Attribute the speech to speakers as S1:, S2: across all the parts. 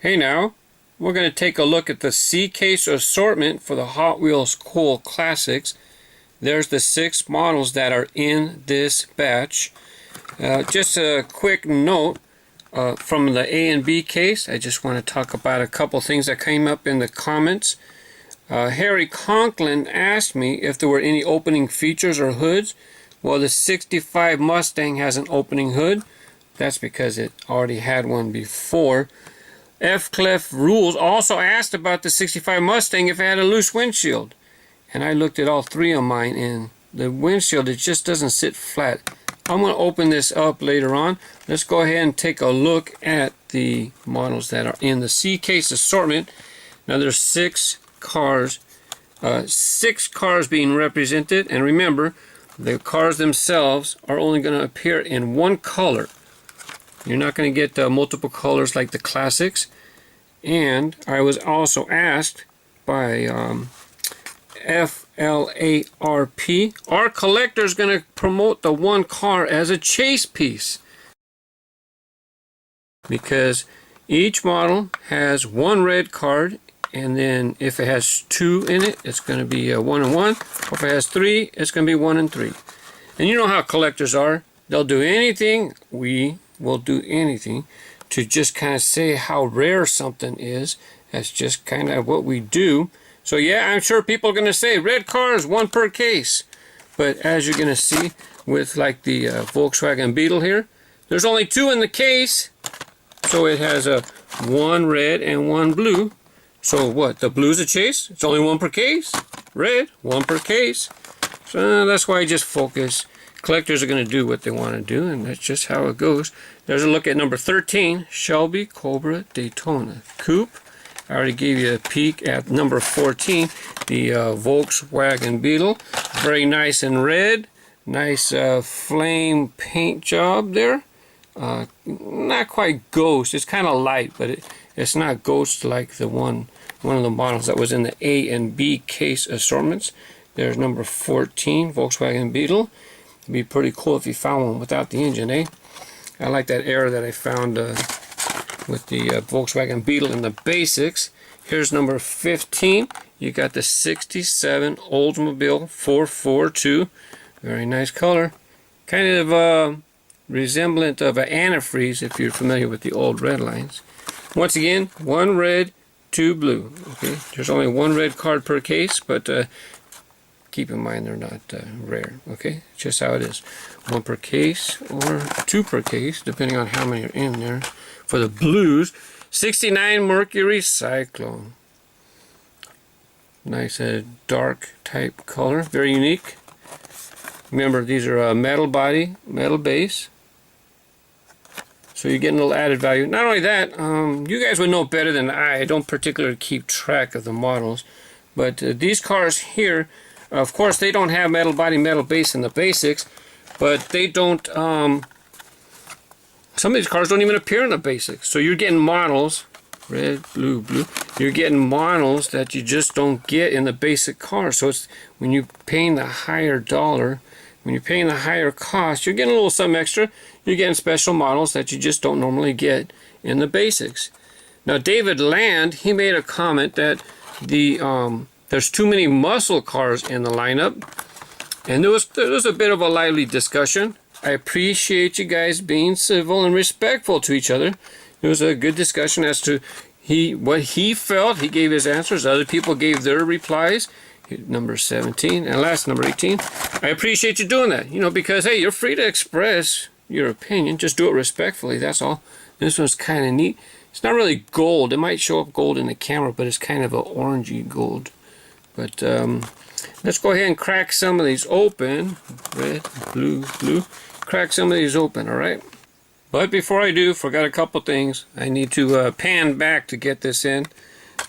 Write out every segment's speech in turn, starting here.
S1: Hey now, we're going to take a look at the C-Case assortment for the Hot Wheels Cool Classics. There's the 6 models that are in this batch. Just a quick note from the A and B case. I just want to talk about a couple things that came up in the comments. Harry Conklin asked me if there were any opening features or hoods. Well, the 65 Mustang has an opening hood. That's because it already had one before. F. Clef Rules also asked about the 65 Mustang if it had a loose windshield. And I looked at all 3 of mine, and the windshield, it just doesn't sit flat. I'm going to open this up later on. Let's go ahead and take a look at the models that are in the C-Case assortment. Now there's 6 cars. 6 cars being represented. And remember, the cars themselves are only going to appear in one color. You're not going to get multiple colors like the classics. And I was also asked by FLARP, our collector is going to promote the one car as a chase piece, because each model has one red card, and then if it has 2 in it, it's going to be 1 and 1. Or if it has 3, it's going to be 1 and 3. And you know how collectors are. They'll do anything. We will do anything to just kind of say how rare something is. That's just kind of what we do. So yeah, I'm sure people are going to say red cars, 1 per case. But as you're going to see with like the Volkswagen Beetle here, there's only 2 in the case. So it has a 1 red and 1 blue. So what, the blue's a chase? It's only 1 per case. Red, 1 per case. So that's why I just focus. Collectors are going to do what they want to do, and that's just how it goes. There's a look at number 13, Shelby, Cobra, Daytona, Coupe. I already gave you a peek at number 14, the Volkswagen Beetle. Very nice and red. Nice flame paint job there. Not quite ghost. It's kind of light, but it's not ghost like the one of the models that was in the A and B case assortments. There's number 14, Volkswagen Beetle. It'd be pretty cool if you found one without the engine, eh? I like that error that I found with the Volkswagen Beetle in the basics. Here's number 15. You got the 67 Oldsmobile 442. Very nice color. Kind of resemblant of an antifreeze if you're familiar with the old red lines. Once again, 1 red, 2 blue. Okay, there's only 1 red card per case, but keep in mind they're not rare. Okay, just how it is. 1 per case or 2 per case, depending on how many are in there. For the blues, 69 Mercury Cyclone. Nice dark type color, very unique. Remember, these are metal body, metal base. So you're getting a little added value. Not only that, you guys would know better than I don't particularly keep track of the models. But these cars here, of course, they don't have metal body, metal base in the basics. But they don't, some of these cars don't even appear in the basics. So you're getting models, red, blue, blue. You're getting models that you just don't get in the basic car. So it's when you're paying the higher dollar, when you're paying the higher cost, you're getting a little something extra. You're getting special models that you just don't normally get in the basics. Now, David Land, he made a comment that there's too many muscle cars in the lineup. And there was a bit of a lively discussion. I appreciate you guys being civil and respectful to each other. It was a good discussion as to what he felt. He gave his answers. Other people gave their replies. Number 17 and last number 18. I appreciate you doing that. You know, because hey, you're free to express your opinion. Just do it respectfully. That's all. This one's kind of neat. It's not really gold. It might show up gold in the camera, but it's kind of an orangey gold. But let's go ahead and crack some of these open. Red, blue, blue. Crack some of these open, all right? But before I do, forgot a couple things. I need to pan back to get this in.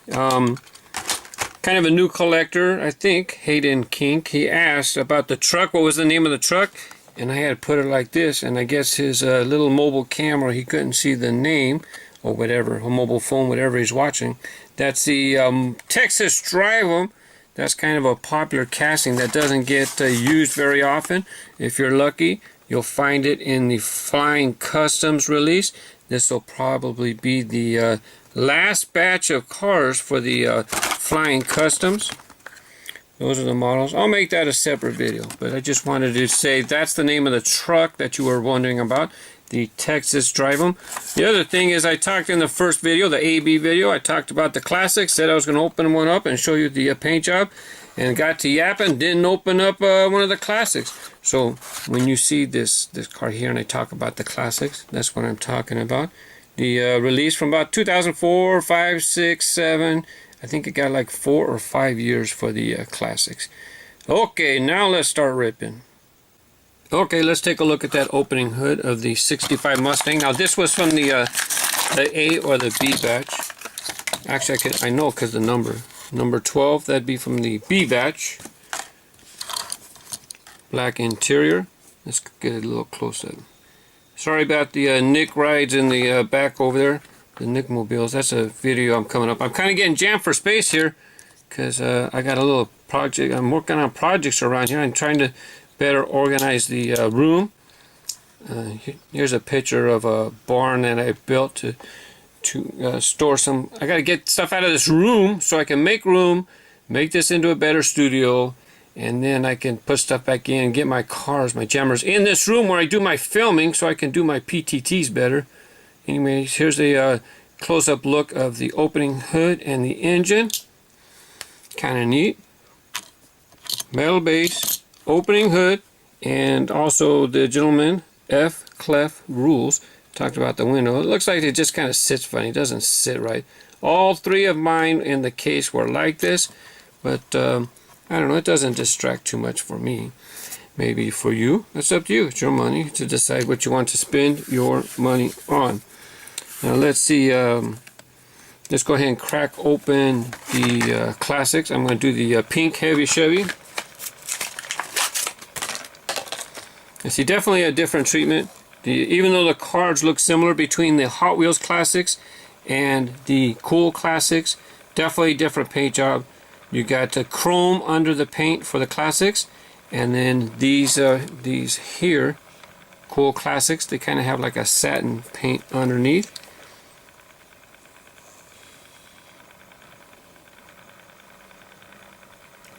S1: Kind of a new collector, I think, Hayden Kink. He asked about the truck. What was the name of the truck? And I had to put it like this. And I guess his little mobile camera, he couldn't see the name or whatever, a mobile phone, whatever he's watching. That's the Texas Drive 'em. That's kind of a popular casting that doesn't get used very often. If you're lucky, you'll find it in the Flying Customs release. This will probably be the last batch of cars for the Flying Customs. Those are the models. I'll make that a separate video, but I just wanted to say that's the name of the truck that you were wondering about, the Texas Drive 'em. The other thing is, I talked in the first video, the AB video, I talked about the classics, said I was going to open one up and show you the paint job, and got to yapping, didn't open up one of the classics. So when you see this car here and I talk about the classics, that's what I'm talking about. The release from about 2004, 5, 6, 7. I think it got like 4 or 5 years for the classics. Okay, now let's start ripping. Okay, let's take a look at that opening hood of the 65 Mustang. Now this was from the A or the B batch. Actually, I know because the number 12, that'd be from the B batch. Black interior. Let's get it a little closer. Sorry about the Nick rides in the back over there. The Nick mobiles. That's a video I'm coming up. I'm kind of getting jammed for space here because I got a little project. I'm working on projects around here. I'm trying to better organize the room. Here's a picture of a barn that I built to store some. I got to get stuff out of this room so I can make room, make this into a better studio, and then I can put stuff back in and get my cars, my jammers in this room where I do my filming so I can do my PTTs better. Anyways, here's a close-up look of the opening hood and the engine. Kind of neat. Metal base, opening hood, and also the gentleman F. Clef Rules talked about the window. It looks like it just kind of sits funny. It doesn't sit right. All 3 of mine in the case were like this, but I don't know. It doesn't distract too much for me. Maybe for you. It's up to you. It's your money to decide what you want to spend your money on. Now let's see. Let's go ahead and crack open the classics. I'm going to do the pink heavy Chevy. You see, definitely a different treatment. Even though the cards look similar between the Hot Wheels classics and the Cool classics, definitely different paint job. You got chrome under the paint for the classics, and then these here, Cool classics, they kind of have like a satin paint underneath.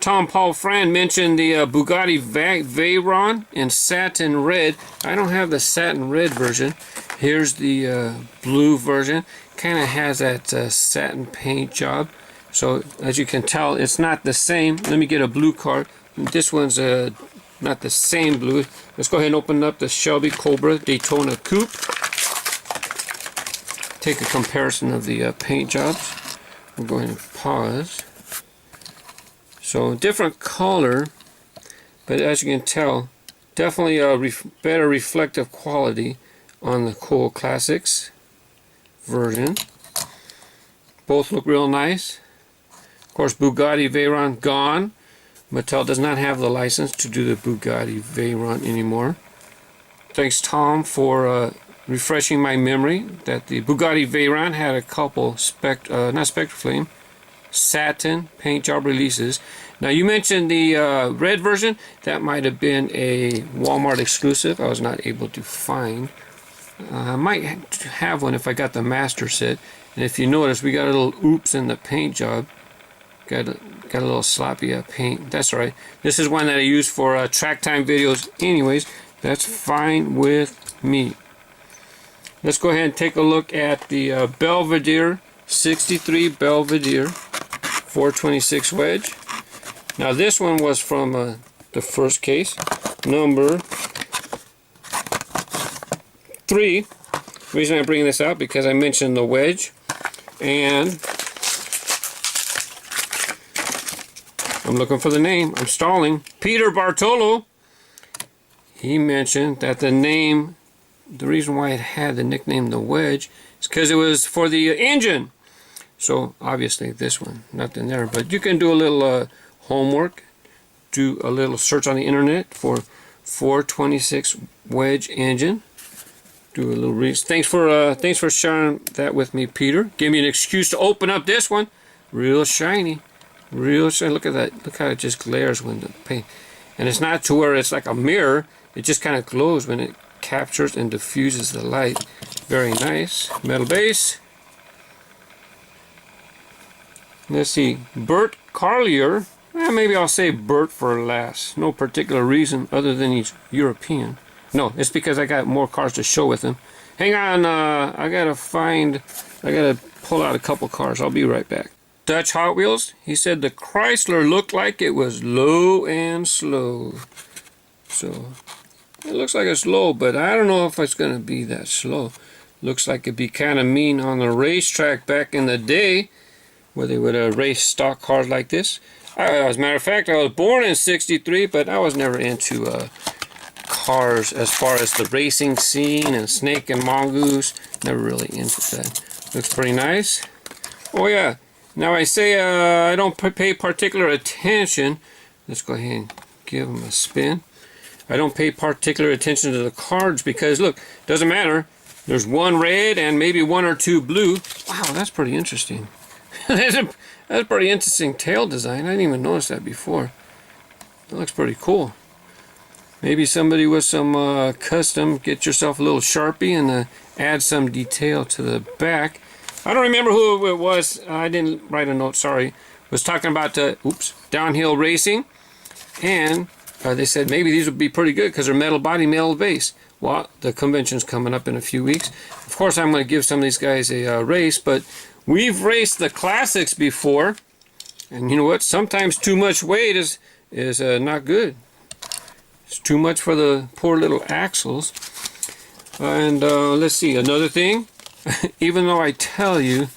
S1: Tom Paul Fran mentioned the Bugatti Veyron in satin red. I don't have the satin red version. Here's the blue version. Kind of has that satin paint job. So as you can tell, it's not the same. Let me get a blue card. This one's not the same blue. Let's go ahead and open up the Shelby Cobra Daytona Coupe. Take a comparison of the paint jobs. I'm going to pause. So different color, but as you can tell, definitely a better reflective quality on the Cool Classics version. Both look real nice. Of course, Bugatti Veyron gone. Mattel does not have the license to do the Bugatti Veyron anymore. Thanks, Tom, for refreshing my memory that the Bugatti Veyron had a couple not Spectraflame, satin paint job releases. Now you mentioned the red version. That might have been a Walmart exclusive. I was not able to find. I might have one if I got the master set. And if you notice, we got a little oops in the paint job. Got a little sloppy paint. That's all right. This is one that I use for track time videos anyways. That's fine with me. Let's go ahead and take a look at the Belvedere 63 Belvedere 426 wedge. Now this one was from the first case, number 3. The reason I bring this out because I mentioned the wedge, and I'm looking for the name. I'm stalling. Peter Bartolo. He mentioned that the name, the reason why it had the nickname the wedge, is because it was for the engine. So obviously this one, nothing there. But you can do a little homework, do a little search on the internet for 426 wedge engine. Do a little research. Thanks for sharing that with me, Peter. Give me an excuse to open up this one. Real shiny, real shiny. Look at that. Look how it just glares when the paint. And it's not to where it's like a mirror. It just kind of glows when it captures and diffuses the light. Very nice. Metal base. Let's see. Bert Carlier. Maybe I'll say Bert for last. No particular reason other than he's European. No, it's because I got more cars to show with him. Hang on, I gotta pull out a couple cars. I'll be right back. Dutch Hot Wheels. He said the Chrysler looked like it was low and slow. So, it looks like it's low, but I don't know if it's gonna be that slow. Looks like it'd be kind of mean on the racetrack back in the day, where they would race stock cars like this. As a matter of fact, I was born in '63, but I was never into cars as far as the racing scene and Snake and Mongoose. Never really into that. Looks pretty nice. Oh yeah. Now I say I don't pay particular attention. Let's go ahead and give them a spin. I don't pay particular attention to the cards because look, doesn't matter. There's one red and maybe one or two blue. Wow, that's pretty interesting. That's a pretty interesting tail design. I didn't even notice that before. That looks pretty cool. Maybe somebody with some custom, get yourself a little Sharpie and add some detail to the back. I don't remember who it was. I didn't write a note, sorry. Was talking about downhill racing. And they said maybe these would be pretty good because they're metal body, metal base. Well, the convention's coming up in a few weeks. Of course, I'm going to give some of these guys a race, but we've raced the classics before. And you know what? Sometimes too much weight is not good. It's too much for the poor little axles. And let's see, another thing. Even though I tell you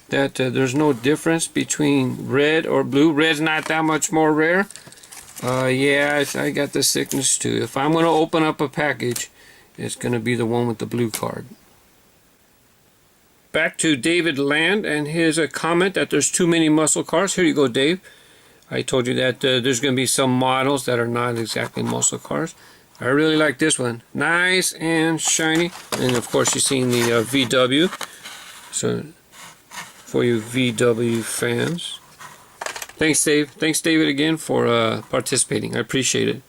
S1: that there's no difference between red or blue, red's not that much more rare. Yeah, I got the sickness too. If I'm going to open up a package, it's going to be the one with the blue card. Back to David Land and his comment that there's too many muscle cars. Here you go, Dave. I told you that there's going to be some models that are not exactly muscle cars. I really like this one. Nice and shiny. And of course you've seen the VW. So for you VW fans. Thanks, Dave. Thanks, David, again for participating. I appreciate it.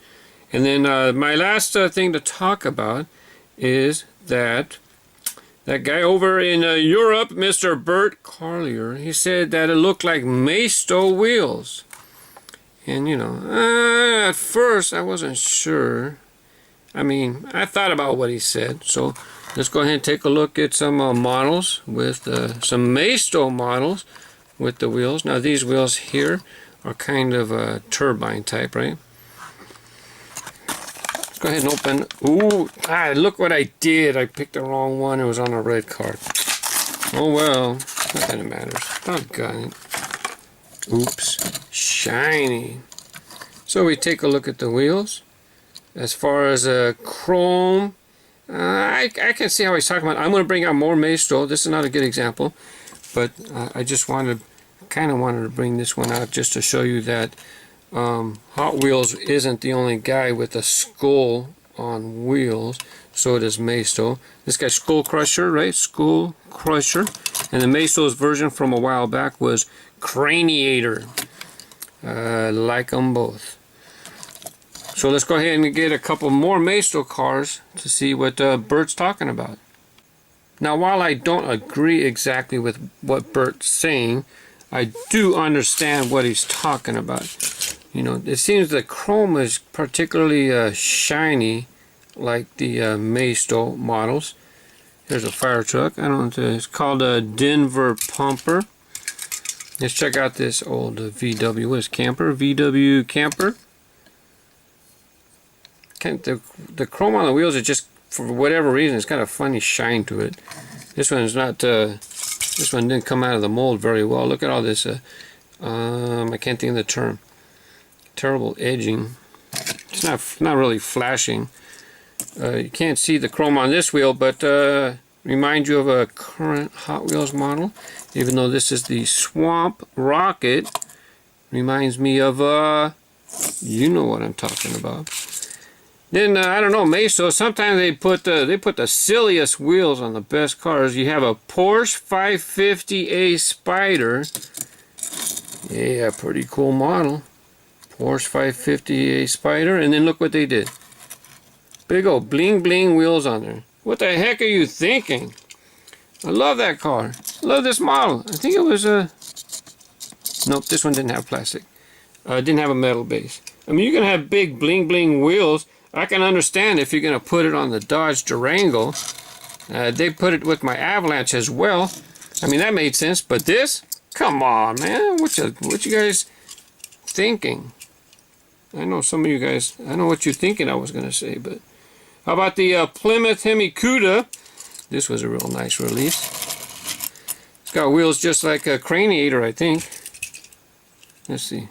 S1: And then my last thing to talk about is that guy over in Europe, Mr. Bert Carlier, he said that it looked like Maisto wheels. And, you know, at first I wasn't sure. I mean, I thought about what he said. So let's go ahead and take a look at some models with some Maisto models with the wheels. Now these wheels here are kind of a turbine type, right? Let's go ahead and open. Ooh, look what I did. I picked the wrong one. It was on a red card. Oh well, not that it matters. Doggone it. Oops, shiny. So we take a look at the wheels. As far as chrome, I can see how he's talking about. I'm going to bring out more Maisto. This is not a good example, but I just wanted to bring this one out just to show you that Hot Wheels isn't the only guy with a skull on wheels. So it is Maisto. This guy's Skull Crusher, right? Skull Crusher. And the Maisto's version from a while back was Craniator. Like them both. So let's go ahead and get a couple more Maisto cars to see what Bert's talking about. Now, while I don't agree exactly with what Bert's saying, I do understand what he's talking about. You know, it seems the chrome is particularly shiny, like the Maisto models. Here's a fire truck. I don't know. It's called a Denver Pumper. Let's check out this old VW. What is camper? VW camper. The chrome on the wheels is just, for whatever reason, it's got a funny shine to it. This one is not. This one didn't come out of the mold very well. Look at all this. I can't think of the term. Terrible edging. It's not really flashing. You can't see the chrome on this wheel, but remind you of a current Hot Wheels model. Even though this is the Swamp Rocket, reminds me of you know what I'm talking about. Then I don't know, Maisto. Sometimes they put the silliest wheels on the best cars. You have a Porsche 550A Spider. Yeah, pretty cool model. Porsche 550A Spider, and then look what they did. Big old bling bling wheels on there. What the heck are you thinking? I love that car. Love this model. I think it was a... Nope, this one didn't have plastic. Didn't have a metal base. I mean, you're going to have big bling bling wheels. I can understand if you're going to put it on the Dodge Durango. They put it with my Avalanche as well. I mean, that made sense. But this? Come on, man. What you guys thinking? I know some of you guys, I know what you're thinking I was going to say, but how about the Plymouth Hemi Cuda? This was a real nice release. It's got wheels just like a Craniator, I think. Let's see.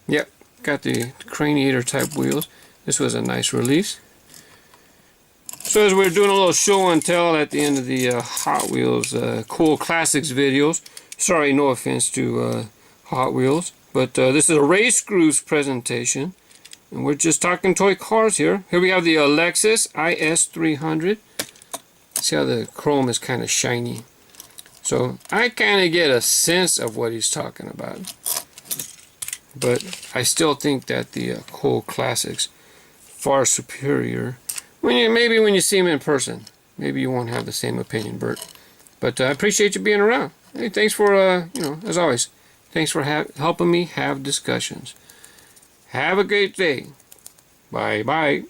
S1: Yep, got the Craniator type wheels. This was a nice release. So as we're doing a little show and tell at the end of the Hot Wheels Cool Classics videos. Sorry, no offense to Hot Wheels. But this is a RaceGrooves presentation. And we're just talking toy cars here. Here we have the Lexus IS300. See how the chrome is kind of shiny. So I kind of get a sense of what he's talking about. But I still think that the Cool Classics far superior. Maybe when you see him in person. Maybe you won't have the same opinion, Bert. But I appreciate you being around. Hey, thanks for, as always. Thanks for helping me have discussions. Have a great day. Bye-bye.